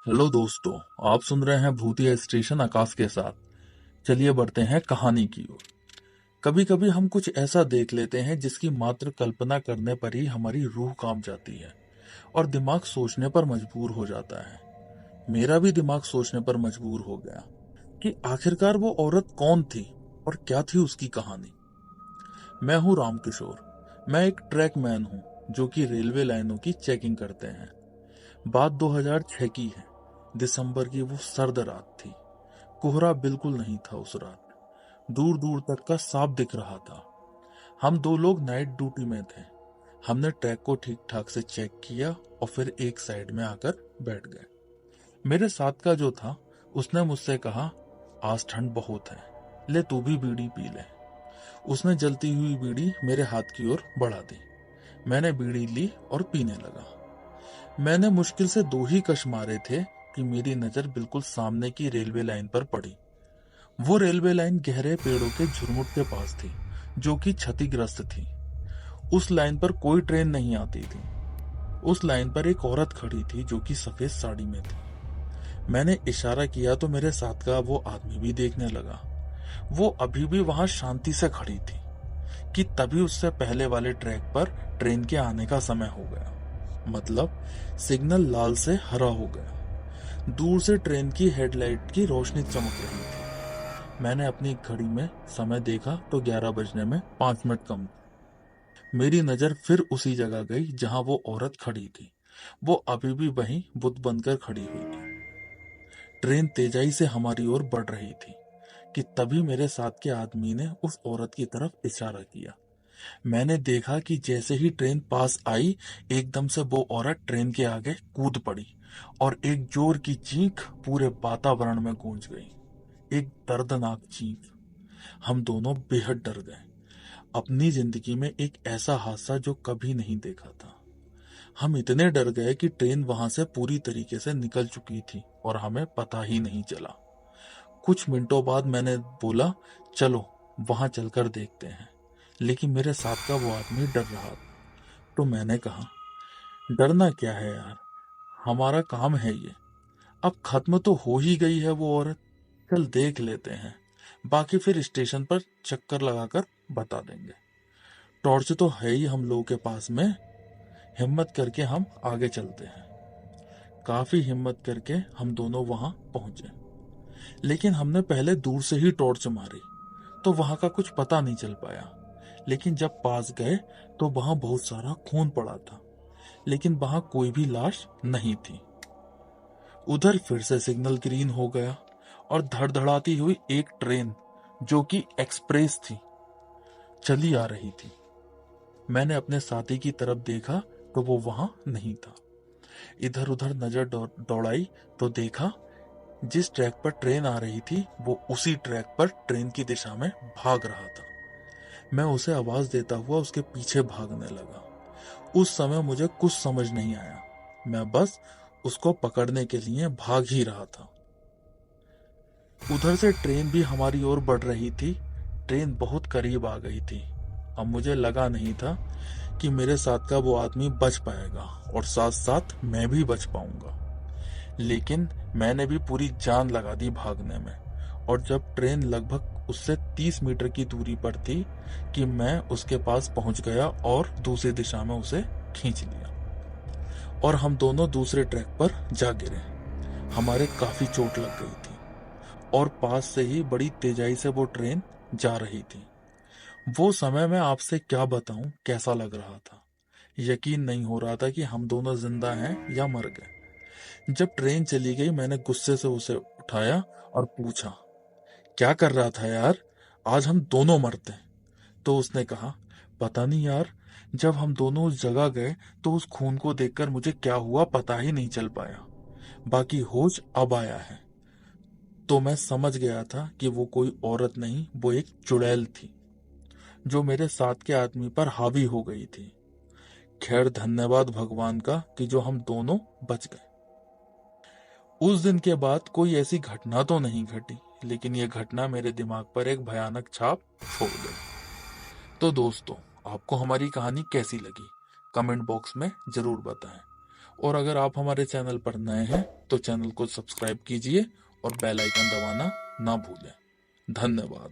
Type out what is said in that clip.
Hello दोस्तों। आप सुन रहे हैं भूतिया स्टेशन आकाश के साथ। चलिए बढ़ते हैं कहानी की ओर। कभी कभी हम कुछ ऐसा देख लेते हैं जिसकी मात्र कल्पना करने पर ही हमारी रूह कांप जाती है और दिमाग सोचने पर मजबूर हो जाता है। मेरा भी दिमाग सोचने पर मजबूर हो गया कि आखिरकार वो औरत कौन थी और क्या थी उसकी कहानी। मैं हूँ रामकिशोर। मैं एक ट्रैक मैन हूँ जो कि रेलवे लाइनों की चेकिंग करते हैं। बात 2006 की है। दिसंबर की वो सर्द रात थी। कोहरा बिल्कुल नहीं था उस रात। दूर दूर तक का साफ दिख रहा था। हम दो लोग नाइट ड्यूटी में थे। हमने ट्रैक को ठीक ठाक से चेक किया और फिर एक साइड में आकर बैठ गए। मेरे साथ का जो था उसने मुझसे कहा, आज ठंड बहुत है, ले तू भी बीड़ी पी ले। उसने जलती हुई बीड़ी मेरे हाथ की ओर बढ़ा दी। मैंने बीड़ी ली और पीने लगा। मैंने मुश्किल से दो ही कश मारे थे कि मेरी नजर बिल्कुल सामने की रेलवे लाइन पर पड़ी। वो रेलवे लाइन गहरे पेड़ों के झुरमुट के पास थी, जो कि क्षतिग्रस्त थी। उस लाइन पर कोई ट्रेन नहीं आती थी। उस लाइन पर एक औरत खड़ी थी जो कि सफेद साड़ी में थी। मैंने इशारा किया तो मेरे साथ का वो आदमी भी देखने लगा। वो अभी भी वहां शांति से खड़ी थी कि तभी उससे पहले वाले ट्रैक पर ट्रेन के आने का समय हो गया। मतलब सिग्नल लाल से हरा हो गया। दूर से ट्रेन की हेडलाइट की रोशनी चमक रही थी। मैंने अपनी घड़ी में समय देखा तो 11 बजने में 5 मिनट कम थे। मेरी नजर फिर उसी जगह गई जहां वो औरत खड़ी थी। वो अभी भी वहीं बुत बनकर खड़ी हुई थी। ट्रेन तेजाई से हमारी ओर बढ़ रही थी कि तभी मेरे साथ के आदमी ने उस औरत की तरफ इशारा किया। मैंने देखा कि जैसे ही ट्रेन पास आई, एकदम से वो औरत ट्रेन के आगे कूद पड़ी और एक जोर की चीख पूरे वातावरण में गूंज गई। एक दर्दनाक चीख। हम दोनों बेहद डर गए। अपनी जिंदगी में एक ऐसा हादसा जो कभी नहीं देखा था। हम इतने डर गए कि ट्रेन वहां से पूरी तरीके से निकल चुकी थी और हमें पता ही नहीं चला। कुछ मिनटों बाद मैंने बोला, चलो वहां चलकर देखते हैं। लेकिन मेरे साथ का वो आदमी डर रहा था। तो मैंने कहा, डरना क्या है यार, हमारा काम है ये। अब खत्म तो हो ही गई है वो औरत। चल देख लेते हैं, बाकी फिर स्टेशन पर चक्कर लगाकर बता देंगे। टॉर्च तो है ही हम लोगों के पास में। हिम्मत करके हम आगे चलते हैं। काफी हिम्मत करके हम दोनों वहां पहुंचे। लेकिन हमने पहले दूर से ही टॉर्च मारी तो वहां का कुछ पता नहीं चल पाया। लेकिन जब पास गए तो वहां बहुत सारा खून पड़ा था, लेकिन वहां कोई भी लाश नहीं थी। उधर फिर से सिग्नल ग्रीन हो गया और धड़धड़ाती हुई एक ट्रेन, जो कि एक्सप्रेस थी, चली आ रही थी। मैंने अपने साथी की तरफ देखा तो वो वहां नहीं था। इधर उधर नजर दौड़ाई तो देखा जिस ट्रैक पर ट्रेन आ रही थी वो उसी ट्रैक पर ट्रेन की दिशा में भाग रहा था। मैं उसे आवाज देता हुआ उसके पीछे भागने लगा। उस समय मुझे कुछ समझ नहीं आया। मैं बस उसको पकड़ने के लिए भाग ही रहा था। उधर से ट्रेन भी हमारी ओर बढ़ रही थी। ट्रेन बहुत करीब आ गई थी। अब मुझे लगा नहीं था कि मेरे साथ का वो आदमी बच पाएगा और साथ साथ मैं भी बच पाऊंगा। लेकिन मैंने भी पूरी जान लगा दी भागने में। और जब ट्रेन लगभग उससे 30 मीटर की दूरी पर थी कि मैं उसके पास पहुंच गया और दूसरी दिशा में उसे खींच लिया और हम दोनों दूसरे ट्रैक पर जा गिरे। हमारे काफी चोट लग गई थी और पास से ही बड़ी तेजाई से वो ट्रेन जा रही थी। वो समय मैं आपसे क्या बताऊं कैसा लग रहा था। यकीन नहीं हो रहा था कि हम दोनों जिंदा हैं या मर गए। जब ट्रेन चली गई मैंने गुस्से से उसे उठाया और पूछा, क्या कर रहा था यार, आज हम दोनों मरते हैं। तो उसने कहा, पता नहीं यार, जब हम दोनों उस जगह गए तो उस खून को देखकर मुझे क्या हुआ पता ही नहीं चल पाया। बाकी होश अब आया है। तो मैं समझ गया था कि वो कोई औरत नहीं, वो एक चुड़ैल थी जो मेरे साथ के आदमी पर हावी हो गई थी। खैर धन्यवाद भगवान का कि जो हम दोनों बच गए। उस दिन के बाद कोई ऐसी घटना तो नहीं घटी, लेकिन यह घटना मेरे दिमाग पर एक भयानक छाप छोड़ गई। तो दोस्तों, आपको हमारी कहानी कैसी लगी, कमेंट बॉक्स में जरूर बताएं। और अगर आप हमारे चैनल पर नए हैं तो चैनल को सब्सक्राइब कीजिए और बेल आइकन दबाना ना भूलें। धन्यवाद।